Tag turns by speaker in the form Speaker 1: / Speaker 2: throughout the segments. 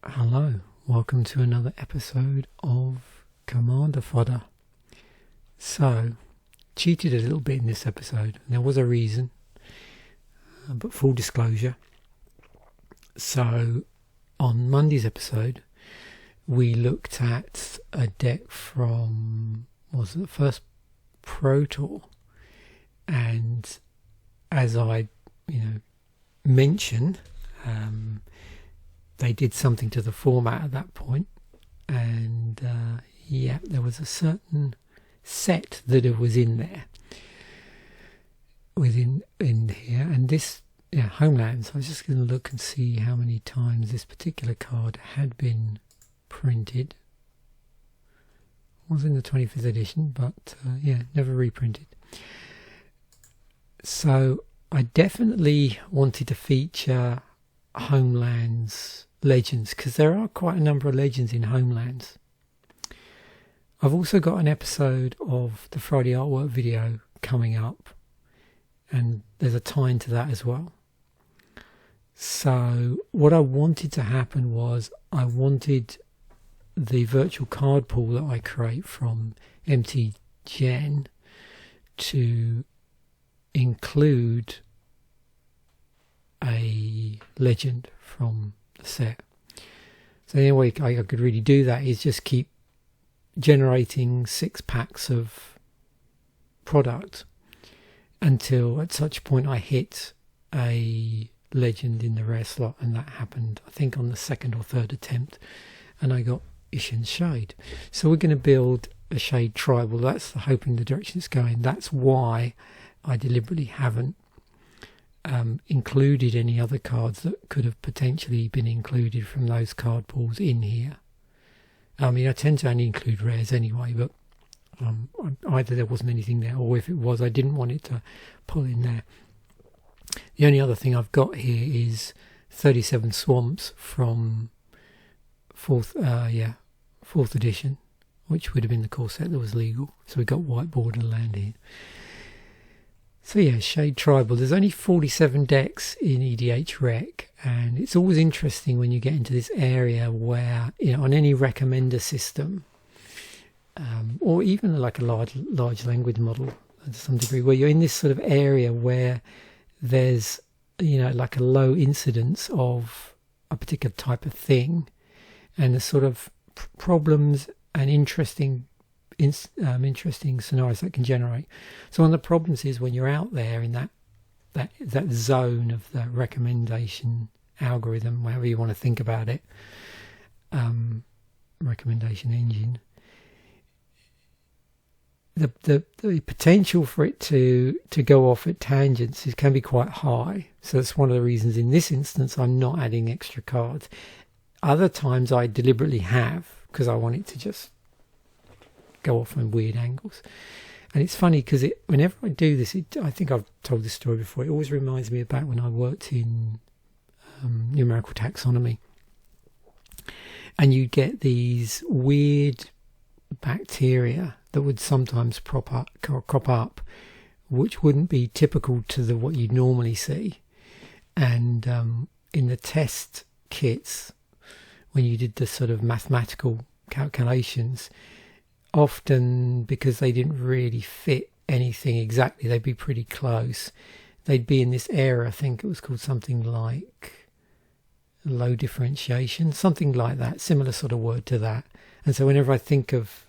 Speaker 1: Hello, welcome to another episode of Commander Fodder. So, cheated a little bit in this episode. There was a reason, but full disclosure. So, on Monday's episode, we looked at a deck from, was it the first Pro Tour? And as I, mentioned, they did something to the format at that point, and there was a certain set that was in there, in here, and this Homelands. I was just going to look and see how many times this particular card had been printed. It was in the 25th edition, but never reprinted. So I definitely wanted to feature Homelands legends, because there are quite a number of legends in Homelands. I've also got an episode of the Friday artwork video coming up, and there's a tie into that as well. So what I wanted to happen was I wanted the virtual card pool that I create from MTGen to include a legend from the set. So the only way I could really do that is just keep generating 6 packs of product until at such point I hit a legend in the rare slot, and that happened I think on the second or third attempt, and I got Ihsan's Shade. So we're going to build a Shade tribal. That's the hope in the direction it's going. That's why I deliberately haven't included any other cards that could have potentially been included from those card pools in here. I mean, I tend to only include rares anyway, but either there wasn't anything there, or if it was, I didn't want it to pull in there. The only other thing I've got here is 37 Swamps from fourth edition, which would have been the core set that was legal. So we've got Whiteboard and land here. So Shade Tribal. There's only 47 decks in edhrec, and it's always interesting when you get into this area where, on any recommender system, or even like a large language model to some degree, where you're in this sort of area where there's, like a low incidence of a particular type of thing, and the sort of problems and interesting scenarios that can generate. So one of the problems is when you're out there in that zone of the recommendation algorithm, however you want to think about it, recommendation engine, the potential for it to go off at tangents can be quite high. So that's one of the reasons in this instance I'm not adding extra cards. Other times I deliberately have, because I want it to just go off in weird angles. And it's funny because whenever I do this, I think I've told this story before, it always reminds me of back when I worked in numerical taxonomy, and you get these weird bacteria that would sometimes crop up, which wouldn't be typical to what you'd normally see. And in the test kits, when you did the sort of mathematical calculations, often because they didn't really fit anything exactly, they'd be pretty close. They'd be in this area, I think it was called something like low differentiation, something like that, similar sort of word to that. And so whenever I think of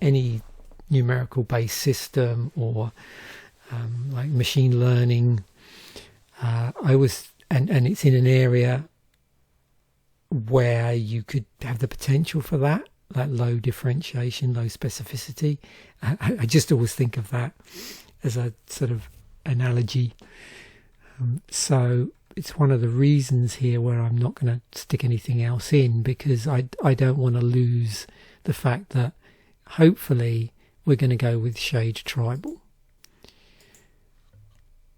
Speaker 1: any numerical based system or like machine learning, I always, and it's in an area where you could have the potential for that low differentiation, low specificity. I just always think of that as a sort of analogy. So it's one of the reasons here where I'm not going to stick anything else in, because I don't want to lose the fact that hopefully we're going to go with Shade Tribal.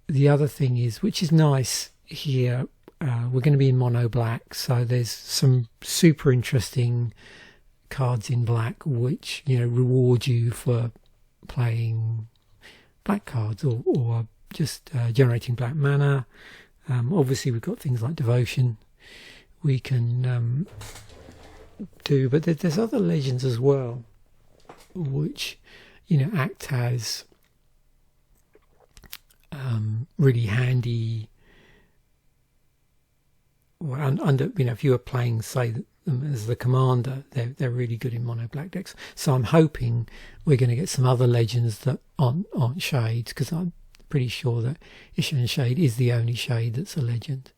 Speaker 1: The other thing is, which is nice here, we're going to be in mono black, so there's some super interesting cards in black which reward you for playing black cards or just generating black mana. Obviously we've got things like Devotion, we can do. But there's other legends as well, which, you know, act as really handy. Well, under, you know, if you were playing, say, them as the commander, they're really good in mono black decks. So I'm hoping we're going to get some other legends that aren't shades, because I'm pretty sure that Ihsan Shade is the only shade that's a legend.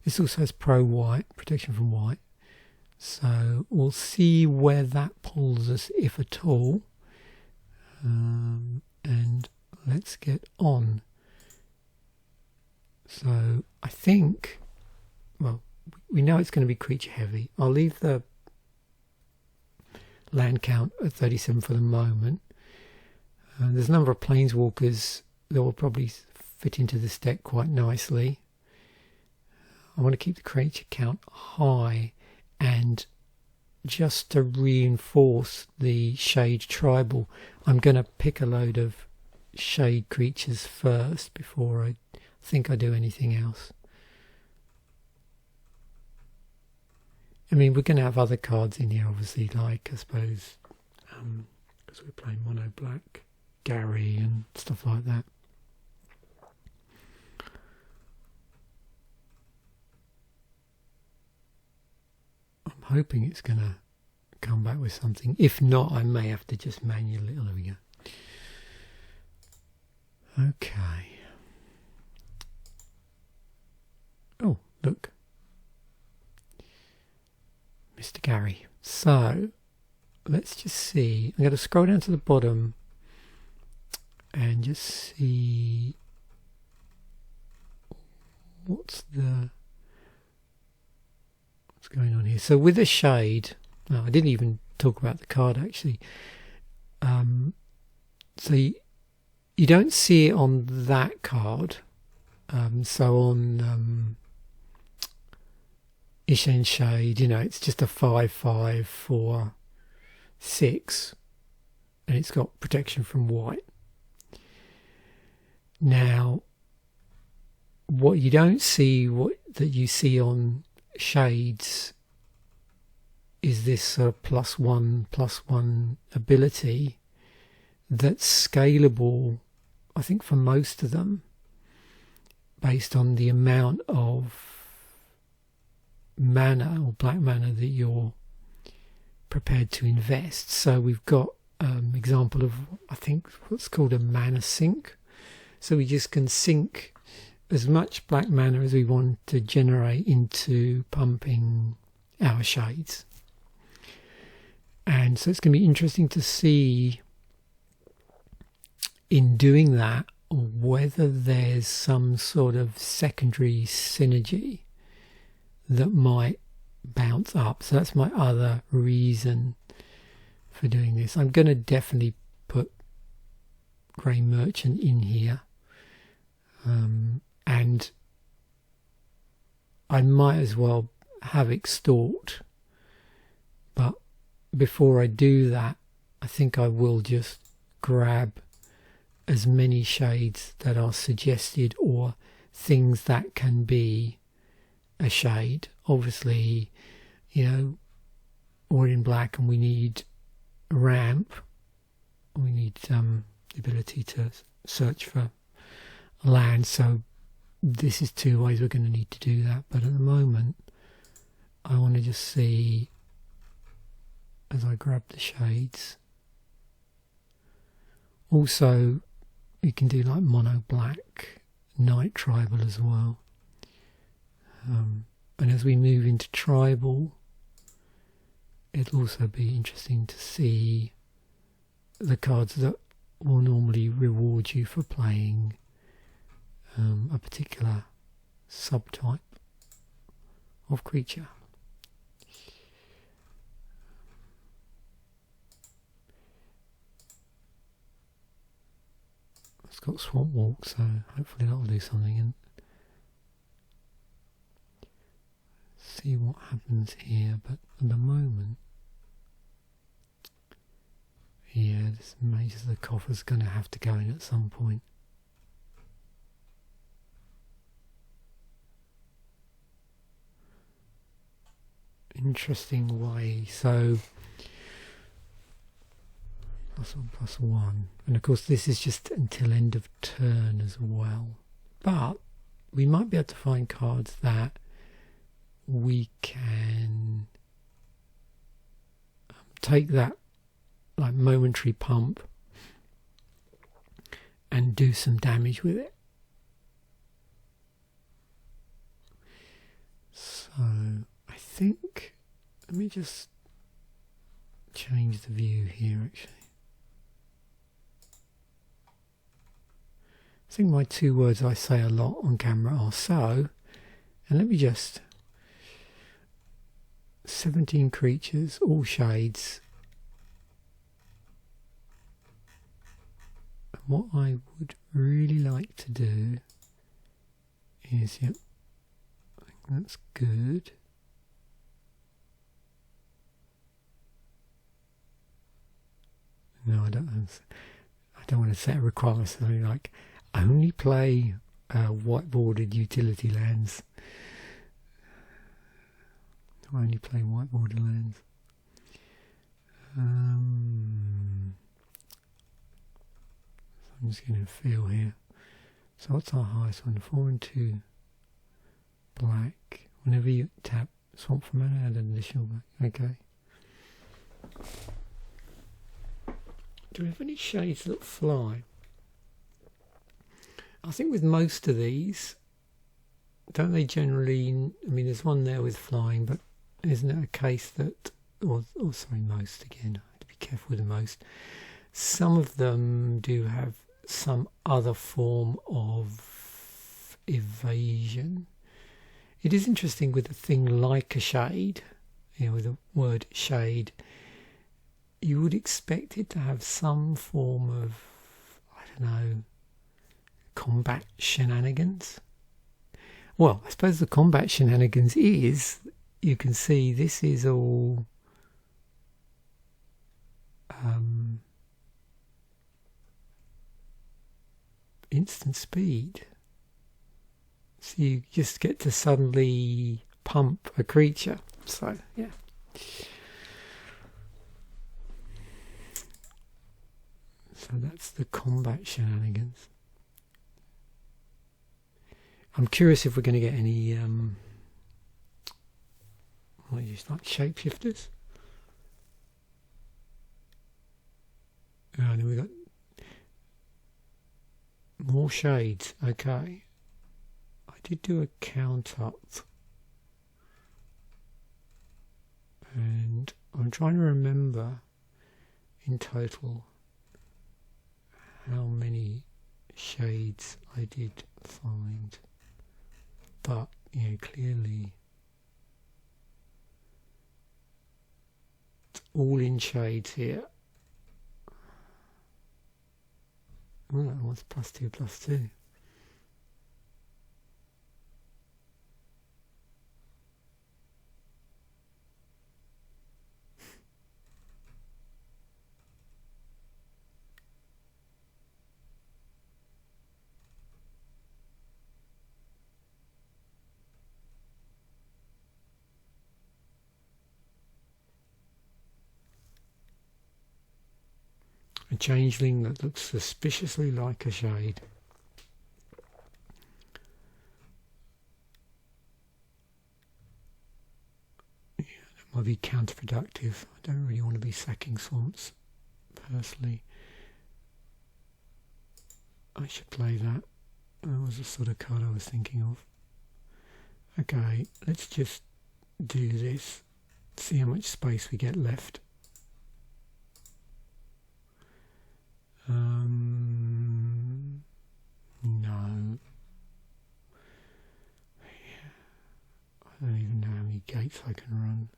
Speaker 1: This also has pro white, protection from white. So we'll see where that pulls us, if at all. And let's get on. So I think, well, we know it's going to be creature heavy. I'll leave the land count at 37 for the moment. There's a number of planeswalkers that will probably fit into this deck quite nicely. I want to keep the creature count high, and just to reinforce the Shade Tribal, I'm going to pick a load of Shade creatures first before I think I do anything else. I mean, we're going to have other cards in here, obviously, like, I suppose, because we're playing mono black, Gary and stuff like that. I'm hoping it's going to come back with something. If not, I may have to just manually. Oh, there we go. Okay. Oh, look. Mr. Gary. So, let's just see. I'm going to scroll down to the bottom and just see what's going on here. So with a shade, no, I didn't even talk about the card actually. So you don't see it on that card. So on Ihsan Shade, you know, it's just a 5/5 for 6, and it's got protection from white. Now, what you don't see, that you see on shades, is this sort of +1/+1 ability that's scalable, I think, for most of them, based on the amount of mana or black mana that you're prepared to invest. So we've got example of, I think, what's called a mana sink. So we just can sink as much black mana as we want to generate into pumping our shades. And so it's going to be interesting to see in doing that whether there's some sort of secondary synergy that might bounce up. So that's my other reason for doing this. I'm going to definitely put Grey Merchant in here. And I might as well have Extort. But before I do that, I think I will just grab as many shades that are suggested, or things that can be a shade. Obviously, you know, we're in black and we need a ramp. We need the ability to search for land. So this is 2 ways we're going to need to do that. But at the moment, I want to just see, as I grab the shades. Also, you can do like mono black, night tribal as well. And as we move into tribal, it'll also be interesting to see the cards that will normally reward you for playing a particular subtype of creature. It's got Swamp Walk, so hopefully that'll do something. And see what happens here. But at the moment, yeah, this Mages of the Coffer's going to have to go in at some point. interesting way. So +1/+1, and of course this is just until end of turn as well. But we might be able to find cards that we can take that like momentary pump and do some damage with it. So I think, let me just change the view here actually. I think my 2 words I say a lot on camera are so, and let me just, 17 creatures, all shades. And what I would really like to do is, yep, I think that's good. No, I don't want to set a requirement, something like only play whiteboarded utility lands. Only play whiteboarded lands. I'm just getting a feel here. So what's our highest one? 4 and 2 black. Whenever you tap swamp for mana, add an additional black. Okay. Do we have any shades that fly? I think with most of these, don't they generally, I mean there's one there with flying, but isn't it a case that, or sorry, most again, I have to be careful with the most. Some of them do have some other form of evasion. It is interesting with a thing like a shade, with the word shade, you would expect it to have some form of, I don't know, combat shenanigans. Well, I suppose the combat shenanigans is, you can see this is all instant speed. So you just get to suddenly pump a creature. So, yeah. So that's the combat shenanigans. I'm curious if we're going to get any what is this, like shapeshifters? And then we got more shades. Okay, I did do a count up, and I'm trying to remember in total how many shades I did find. But, clearly it's all in shades here. Oh, that was +2/+2. A changeling that looks suspiciously like a shade. Yeah, that might be counterproductive. I don't really want to be sacking swamps, personally. I should play that. That was the sort of card I was thinking of. Okay, let's just do this. See how much space we get left. No. I don't even know how many gates I can run.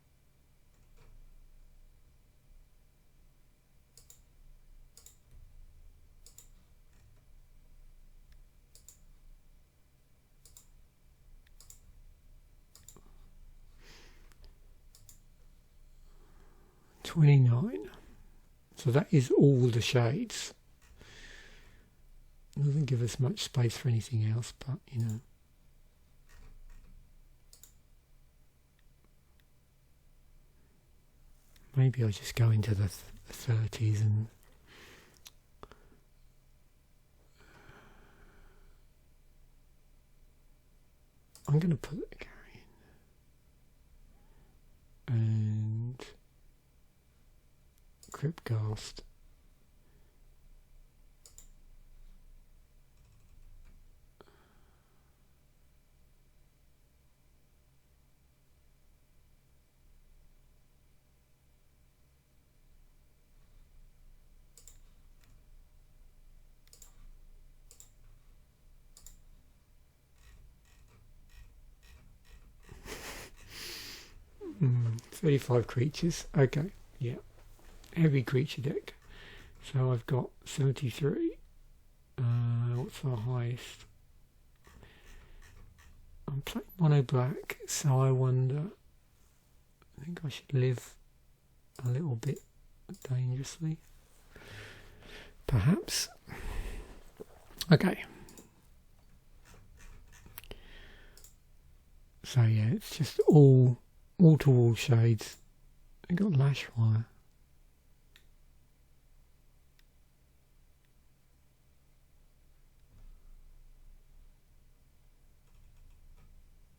Speaker 1: $29. So that is all the shades. It doesn't give us much space for anything else, but Maybe I just go into the 30s and I'm going to put the carry in and Crypt Ghast. Mm, 35 creatures. Okay, yeah. Heavy creature deck. So I've got 73. What's our highest? I'm playing mono black, so I wonder. I think I should live a little bit dangerously. Perhaps. Okay. So yeah, it's just all wall-to-wall shades. I got Lashwrithe.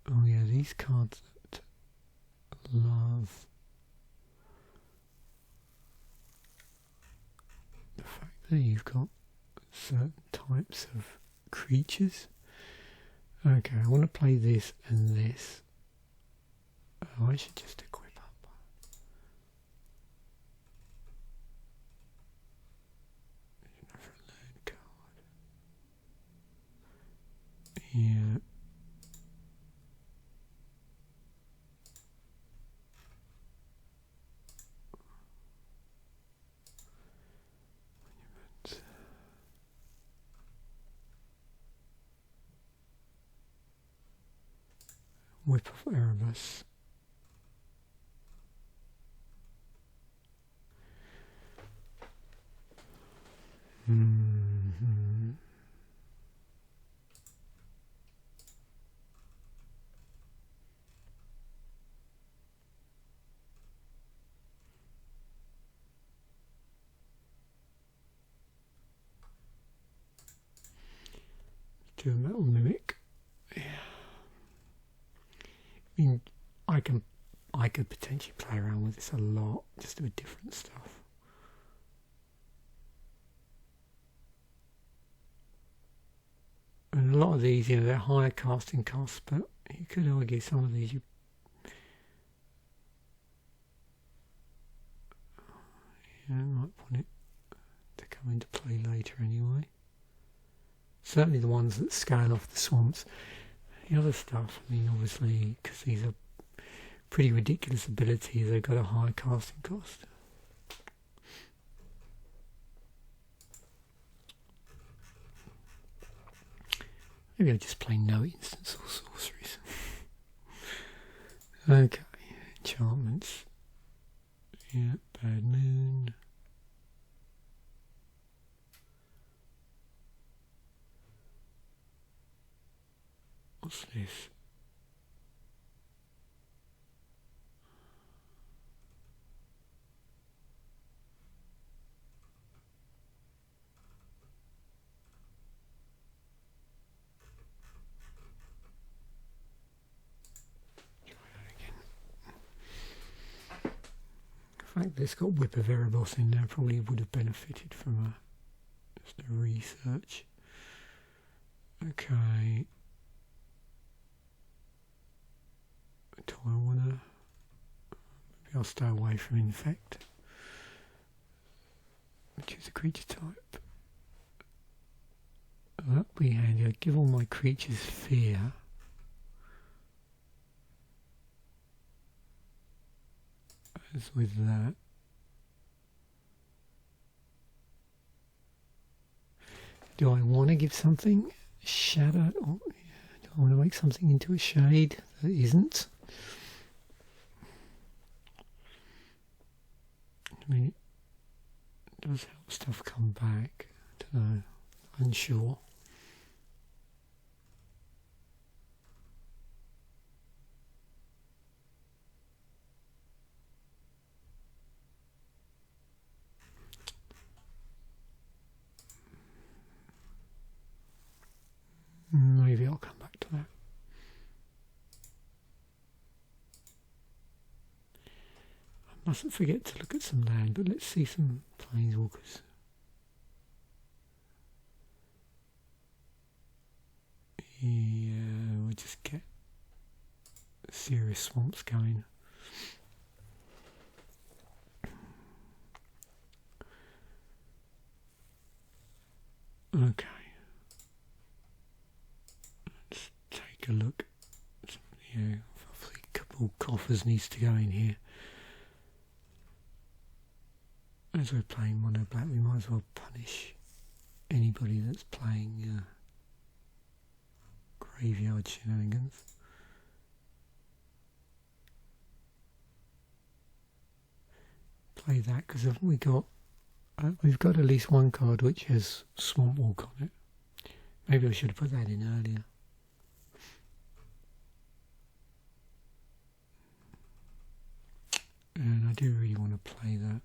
Speaker 1: Oh yeah, these cards that I love the fact that you've got certain types of creatures. Okay, I want to play this and this. Oh, I should just equip up. Another learn card. Yeah. Whip of Erebus. Do a metal mimic. Yeah. I mean, I could potentially play around with this a lot, just do different stuff. And a lot of these, you know, they're higher casting costs, but you could argue some of these I might want it to come into play later anyway. Certainly the ones that scale off the swamps. The other stuff, I mean, obviously, because these are pretty ridiculous abilities, they've got a high casting cost. Maybe I'll just play no instants or sorceries. Okay, enchantments. Yeah, Bad Moon. What's this? Try that again. The fact that it's got Whip of Erebus in there probably would have benefited from just a research. Okay. Do I want to... Maybe I'll stay away from Infect. Choose a creature type. That'd be handy. I'd give all my creatures fear. As with that. Do I want to give something shadow? Or do I want to make something into a shade that isn't? I mean, it does help stuff come back. I don't know. Unsure. Mustn't forget to look at some land, but let's see some planeswalkers. Yeah, we'll just get serious swamps going. Okay. Let's take a look. Yeah, obviously Cabal Coffers needs to go in here. As we're playing mono black, we might as well punish anybody that's playing graveyard shenanigans. Play that because haven't we got? We've got at least one card which has Swamp Walk on it. Maybe I should have put that in earlier. And I do really want to play that.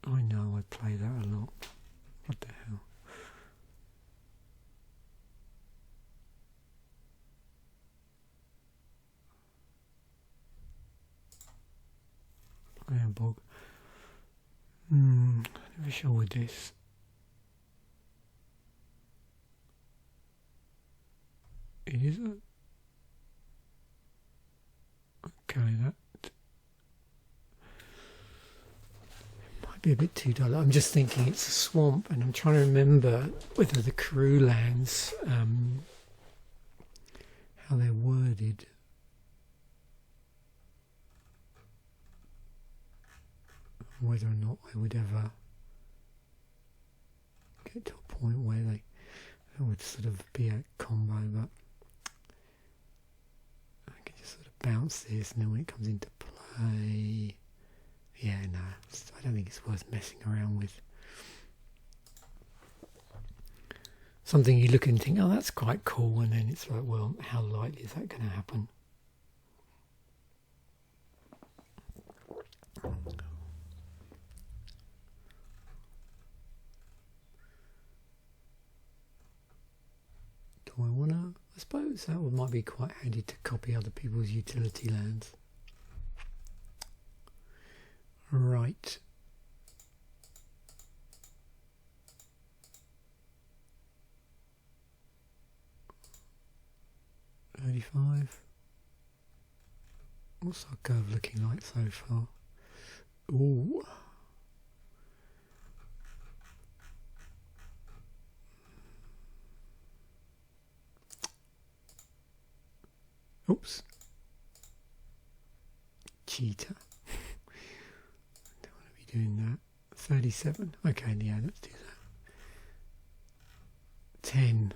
Speaker 1: I know I play that a lot. What the hell? Iron Bog. Never sure with this. It is a... Okay, that... be a bit too dull. I'm just thinking it's a swamp, and I'm trying to remember whether the crew lands, how they're worded. Whether or not I would ever get to a point where they would sort of be a combo, but I can just sort of bounce this, and then when it comes into play. Yeah, no, I don't think it's worth messing around with. Something you look and think, oh, that's quite cool, and then it's like, well, how likely is that going to happen? Do I want to? I suppose that might be quite handy to copy other people's utility lands. Right. $35. What's our curve looking like so far? Ooh. Oops. Cheater. Doing that. 37. Okay, yeah, let's do that. 10.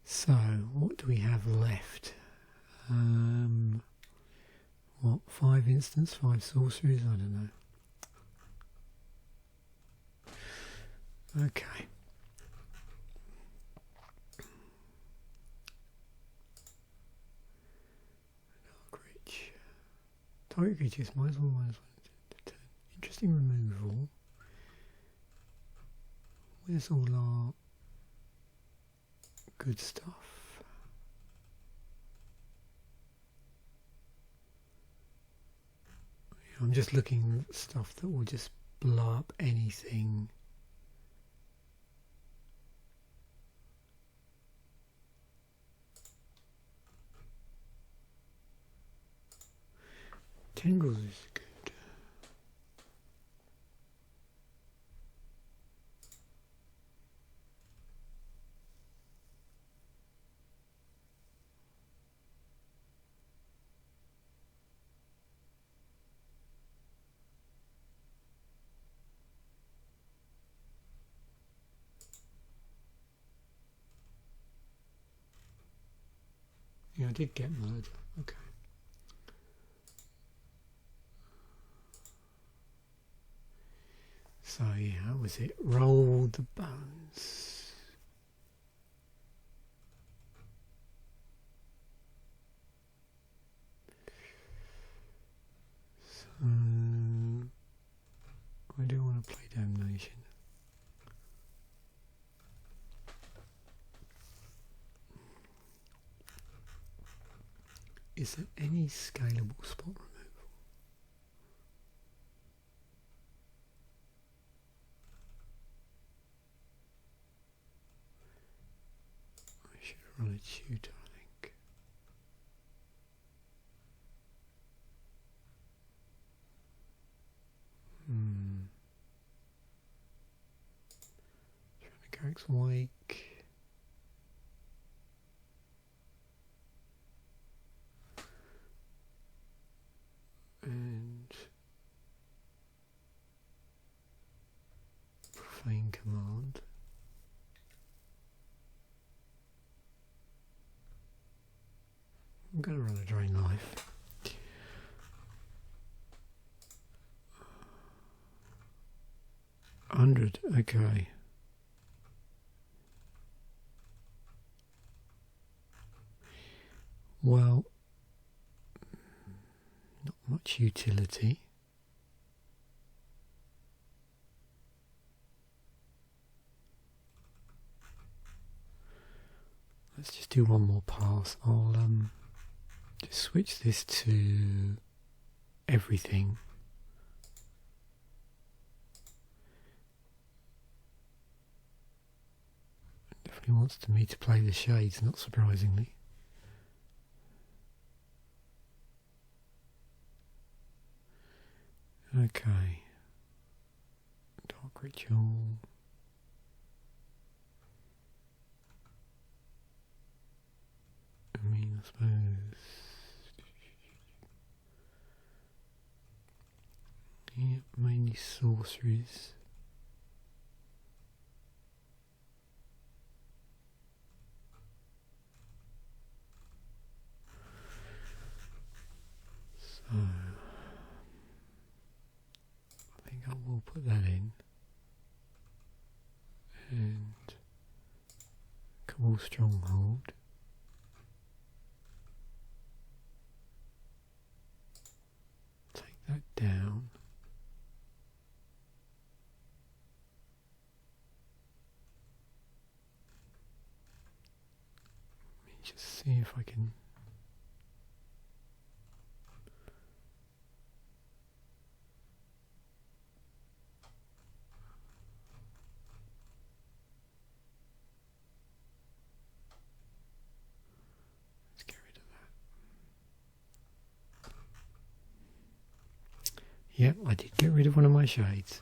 Speaker 1: So, what do we have left? What, 5 instants, 5 sorceries? I don't know. Okay. Target creatures minus one. Interesting removal. Where's all our good stuff? I'm just looking at stuff that will just blow up anything. Tendrils is good. Yeah, I did get murder. Okay. So yeah, how was it? Roll the bones. is there any scalable spot removal? I should run a tutor, I think. Garruk's Wake. And Profane Command. I'm going to run a Drain Life. $100, okay. Well, not much utility. Let's just do one more pass. I'll just switch this to everything. Definitely wants me to play the shades, not surprisingly. Okay. Dark Ritual. I mean, I suppose. Yeah, mainly sorceries. So, I think I will put that in. And Cabal Stronghold. Take that down. Let me just see if I can. Yep, I did get rid of one of my shades.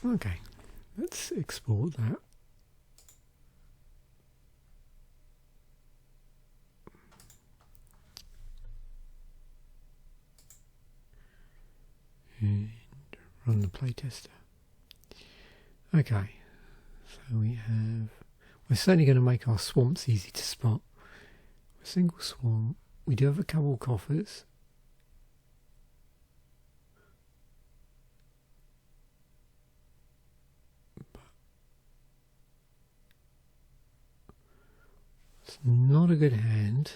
Speaker 1: Okay, let's export that. And run the playtester. Okay, so we have. We're certainly going to make our swamps easy to spot. A single swamp. We do have a Cabal Coffers. It's not a good hand.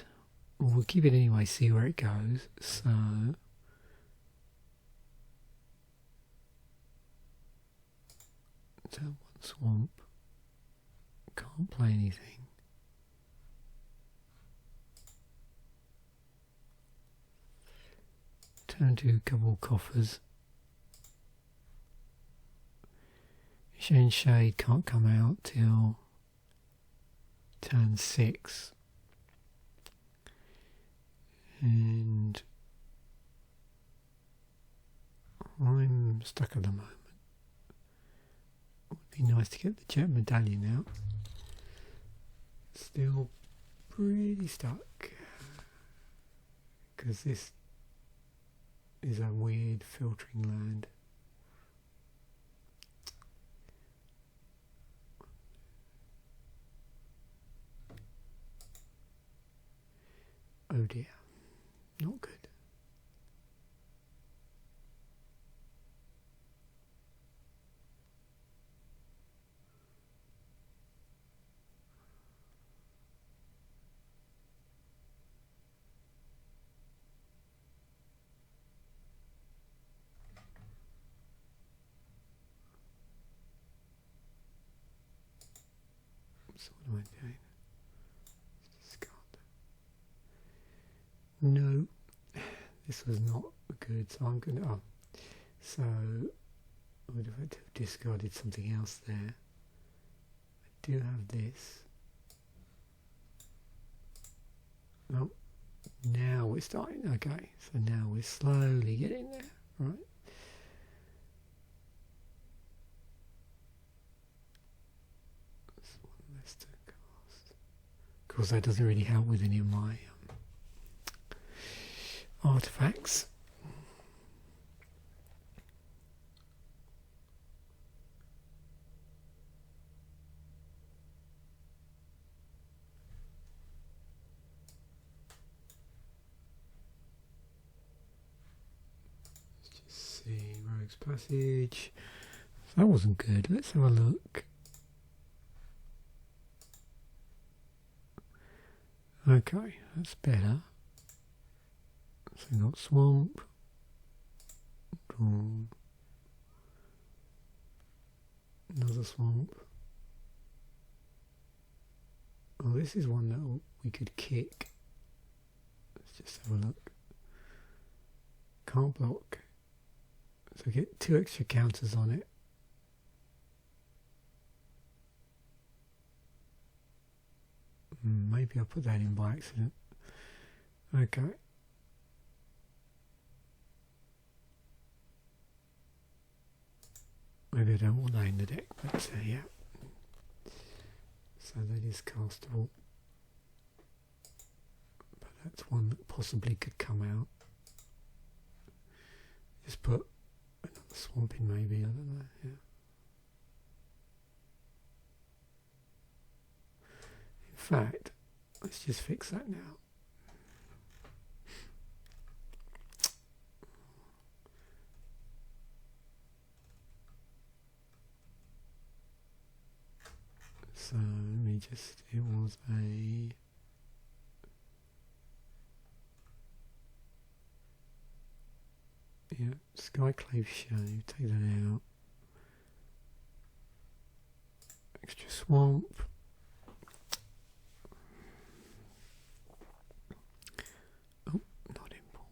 Speaker 1: We'll keep it anyway, see where it goes. So. One swamp. Can't play anything. Turn to Cabal Coffers. Ihsan Shade can't come out till turn 6. And I'm stuck at the moment. Would be nice to get the Jet Medallion out. Still pretty stuck. Because this is a weird filtering land. Oh dear, not good. So what am I doing? Discard. No, this was not good. So I'm going to. Oh, so I would have had to have discarded something else there. I do have this. Oh, now we're starting. Okay, so now we're slowly getting there, right? That's one less to cast. Of course, that doesn't really help with any of my artifacts. See, Rogue's Passage. That wasn't good. Let's have a look. Okay, that's better. So we got Swamp. Draw. Another Swamp. Oh, this is one that we could kick. Let's just have a look. Can't block. So get 2 extra counters on it. Maybe I put that in by accident. Okay. Maybe I don't want that in the deck, but yeah. So that is castable. But that's one that possibly could come out. Just put another swamp in maybe, I don't know, yeah. In fact, let's just fix that now. So let me just, it was a Skyclave Shade, take that out. Extra swamp. Oh, not import.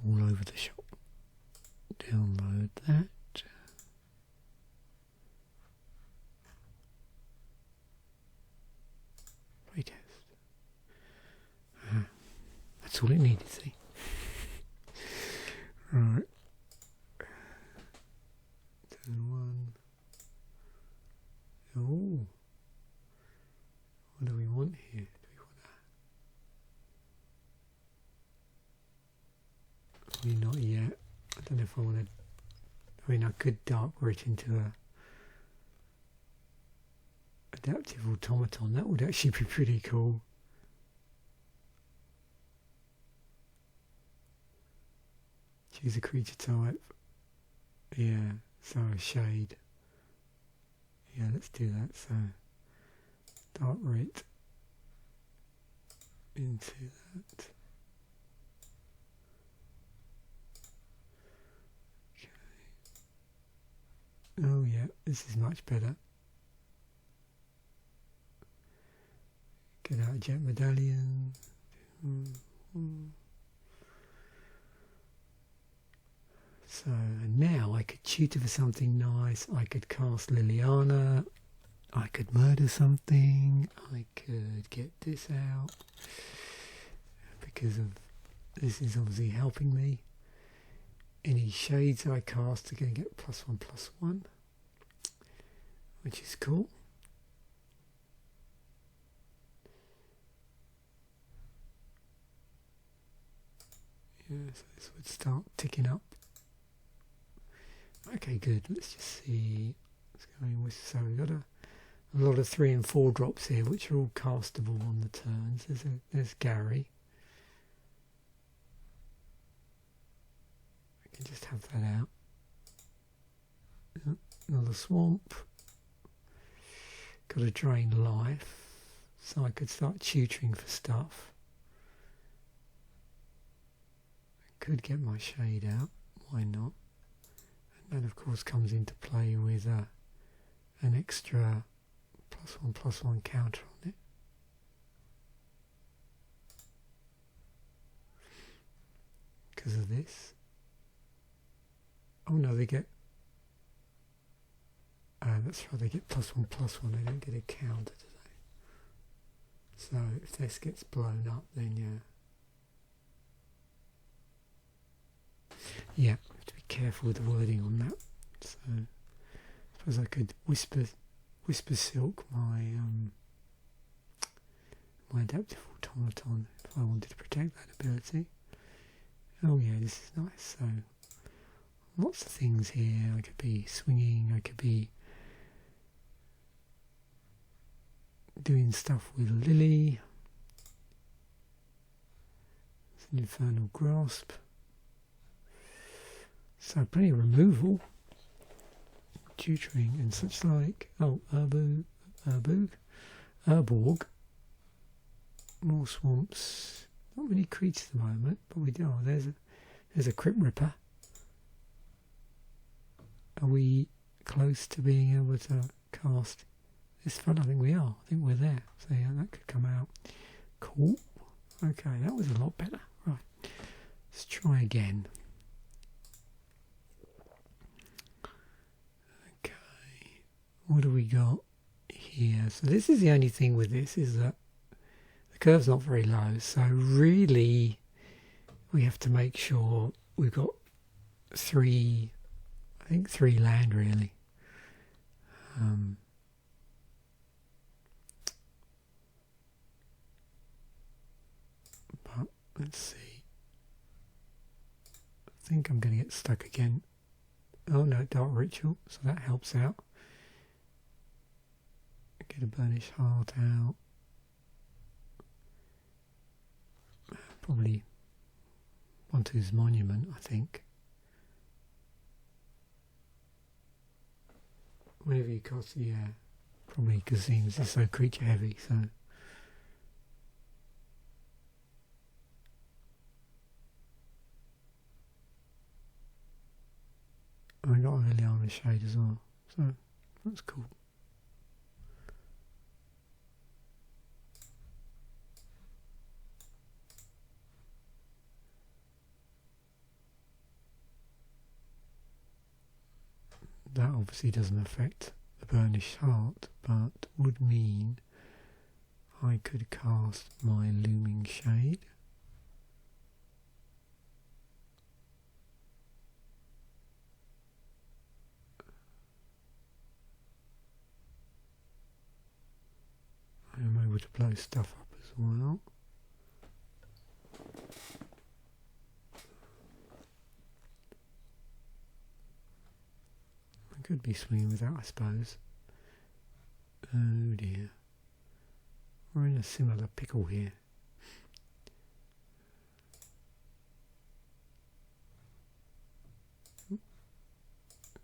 Speaker 1: All over the shop. Download that. Playtest. That's all it needed, see? Right. Turn 1. Oh. What do we want here? Do we want that? Probably not yet. I don't know if I want to. I mean, I could dark it into a Adaptive Automaton. That would actually be pretty cool. Choose a creature type. Yeah, so a shade. Yeah, let's do that. So dark ret into that. Okay. Oh yeah, this is much better. Get out Jet Medallion. So now I could tutor for something nice. I could cast Liliana. I could murder something. I could get this out because of this is obviously helping me. Any shades I cast are going to get +1/+1, which is cool. Yeah, so this would start ticking up. Okay, good. Let's just see what's going with. So we've got a lot of 3 and 4 drops here, which are all castable on the turns. There's Gary. I can just have that out. Another swamp. Got to drain life, so I could start tutoring for stuff. I could get my shade out. Why not? And that of course comes into play with an extra +1/+1 counter on it. Because of this. Oh no, they get... that's right, they get +1/+1, they don't get a counter, do they? So if this gets blown up, then yeah. Yeah, have to be careful with the wording on that. So I suppose I could whisper silk my my Adaptive Automaton if I wanted to protect that ability. Oh yeah, this is nice. So lots of things here. I could be swinging, I could be doing stuff with Lily. It's an Infernal Grasp. So plenty of removal, tutoring and such like. Oh, Urborg. More swamps. Not many creatures at the moment, but we do. Oh, there's a Crypt Ripper. Are we close to being able to cast this fun? I think we are. I think we're there. So yeah, that could come out. Cool. Okay, that was a lot better. Right. Let's try again. Okay. What do we got here? So this is the only thing with this is that the curve's not very low. So really we have to make sure we've got three land really. But let's see. I think I'm going to get stuck again. Oh no, Dark Ritual, so that helps out. Get a Burnished Hart out. Probably Bontu's Monument, I think. Whenever you cast, yeah, probably because things are so creature heavy, so. I got a Liliana Shade as well, so that's cool. That obviously doesn't affect the Burnished Hart, but would mean I could cast my Looming Shade. I am able to blow stuff up as well. Could be swinging with that, I suppose. Oh dear. We're in a similar pickle here.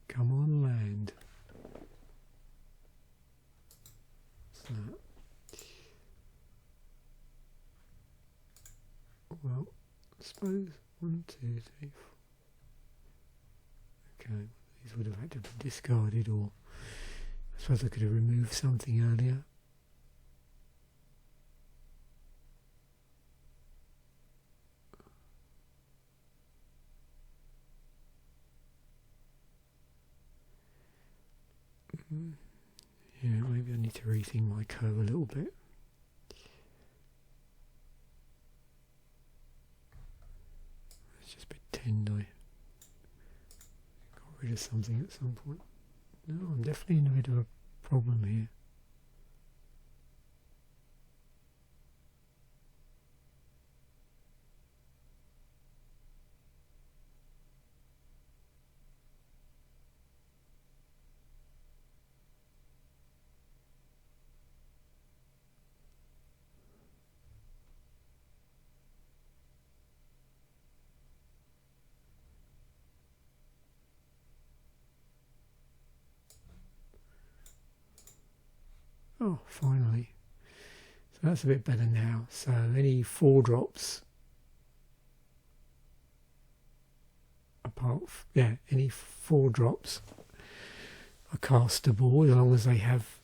Speaker 1: Come on, land. What's that? Well, I suppose 1, 2, 3, 4. Okay. These would have had to be discarded, or I suppose I could have removed something earlier. Yeah, maybe I need to rethink my curve a little bit. Let's just pretend I rid of something at some point. No, I'm definitely in a bit of a problem here. Oh, finally. So that's a bit better now. So any 4-drops, any 4-drops are castable as long as they have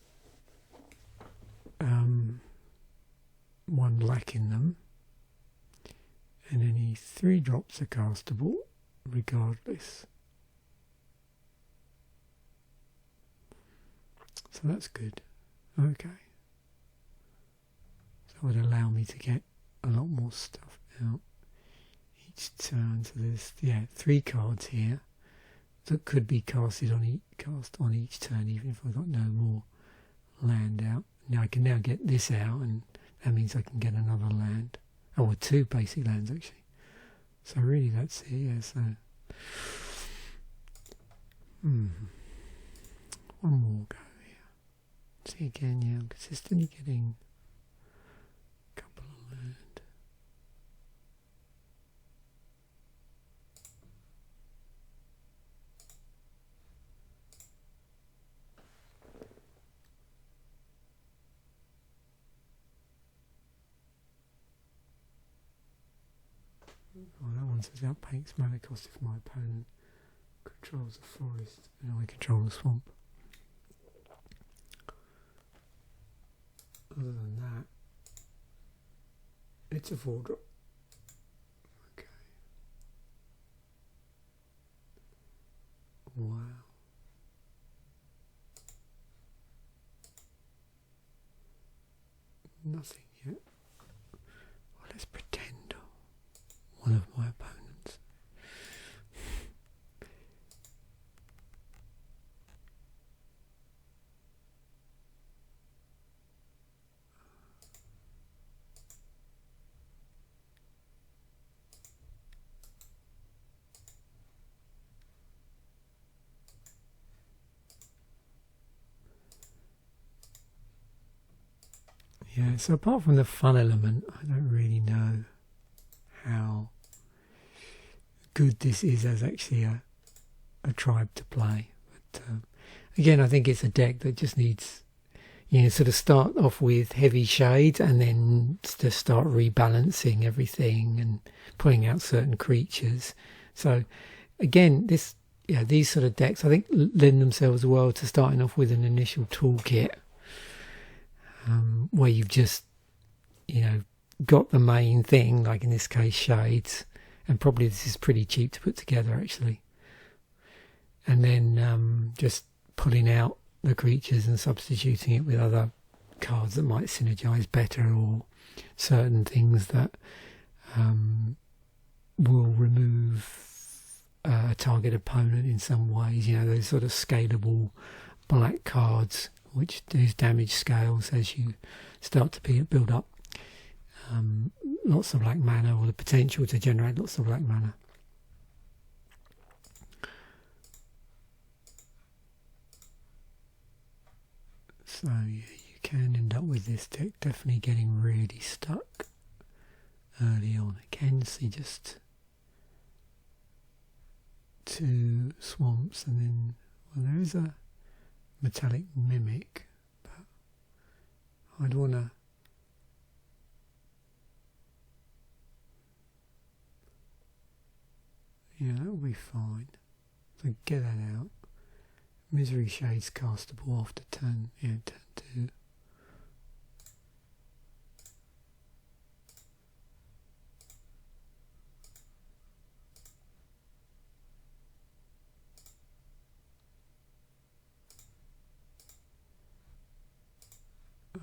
Speaker 1: lacking them. And any 3-drops are castable regardless. So that's good. Okay. So it would allow me to get a lot more stuff out each turn. So there's 3 cards here that could be cast on each turn, even if I've got no more land out. Now I can now get this out, and that means I can get another land. Oh, 2 basic lands actually. So really that's it, yeah, so one more go here. See again, yeah, I'm consistently getting a couple of land. Oh, that one says outpaints mana cost if my opponent controls a forest and I control a swamp. Other than that, it's a 4-drop. Okay. Wow. Nothing yet. Well, let's pretend one of my opponents. Yeah, so apart from the fun element, I don't really know how good this is as actually a tribe to play. But again, I think it's a deck that just needs, sort of start off with heavy shades and then to start rebalancing everything and pulling out certain creatures. So again, these sort of decks I think lend themselves well to starting off with an initial toolkit where you've just got the main thing, like in this case shades, and probably this is pretty cheap to put together actually, and then just pulling out the creatures and substituting it with other cards that might synergize better, or certain things that will remove a target opponent in some ways, those sort of scalable black cards which do damage scales as you start to build up lots of black mana, or the potential to generate lots of black mana. So yeah, you can end up with this deck definitely getting really stuck early on. Again, see just 2 swamps, and then there is a metallic mimic, but I'd want to that will be fine. So get that out. Misery Shade's castable after turn 2.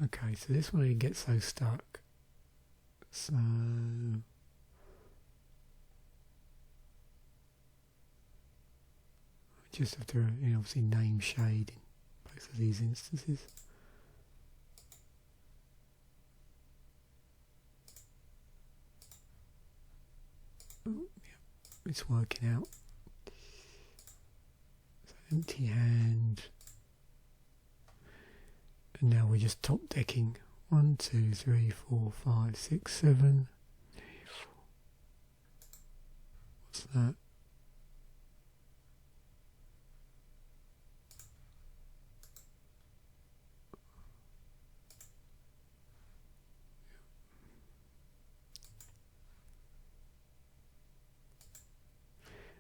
Speaker 1: Okay, so this one didn't get so stuck. So just have to obviously name shade in both of these instances. Oh, yeah, it's working out. So empty hand. And now we're just top decking. 1, 2, 3, 4, 5, 6, 7. What's that?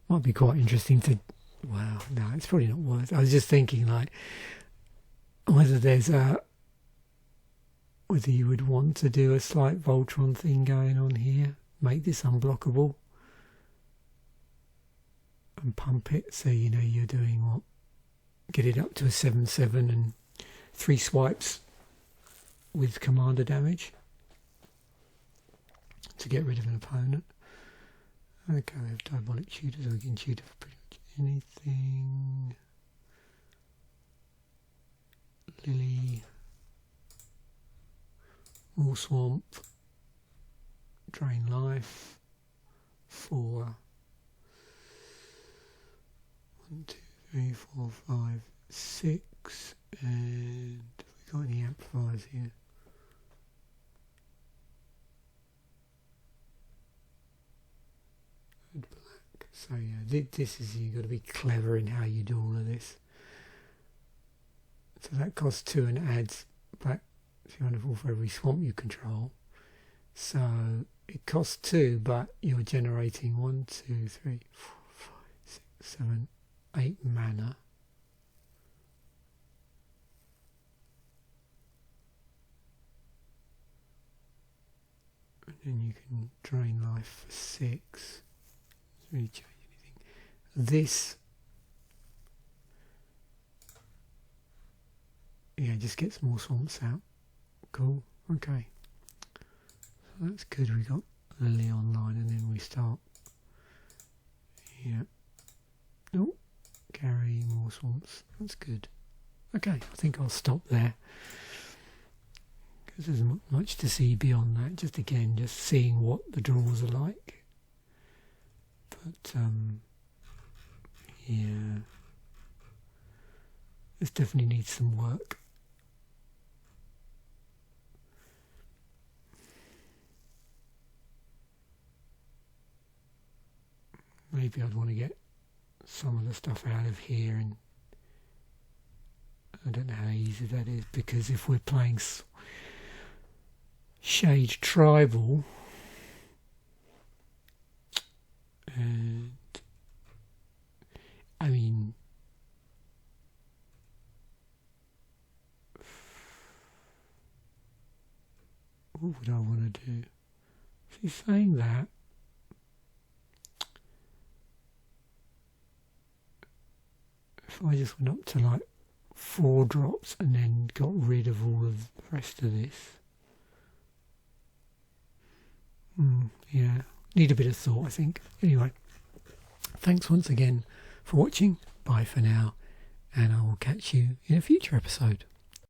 Speaker 1: Might be quite interesting to... Wow, no, it's probably not worth it. I was just thinking, like, whether there's whether you would want to do a slight Voltron thing going on here, make this unblockable, and pump it so you know you're doing what? Get it up to a 7/7 and 3 swipes with commander damage to get rid of an opponent. Okay, we have Diabolic Tutor, so we can tutor for pretty much anything. Lily, more swamp, drain life, 4. 1, 2, 3, 4, 5, 6, and have we got any amplifiers here? And black. So yeah, this is, you've got to be clever in how you do all of this. So that costs 2 and adds black 304 for every swamp you control. So it costs 2, but you're generating 1, 2, 3, 4, 5, 6, 7, 8 mana. And then you can drain life for 6. Doesn't really change anything. This, yeah, just gets more swamps out. Cool. Okay. So that's good. We got Lily online, and then we start. Yeah. Oh, carry more swamps. That's good. Okay, I think I'll stop there, because there's not much to see beyond that. Just again, just seeing what the draws are like. But yeah, this definitely needs some work. Maybe I'd want to get some of the stuff out of here, and I don't know how easy that is, because if we're playing Shade Tribal, and I mean, what would I want to do? Is he saying that? If I just went up to like 4 drops and then got rid of all of the rest of this. Yeah, need a bit of thought, I think. Anyway, thanks once again for watching. Bye for now, and I will catch you in a future episode.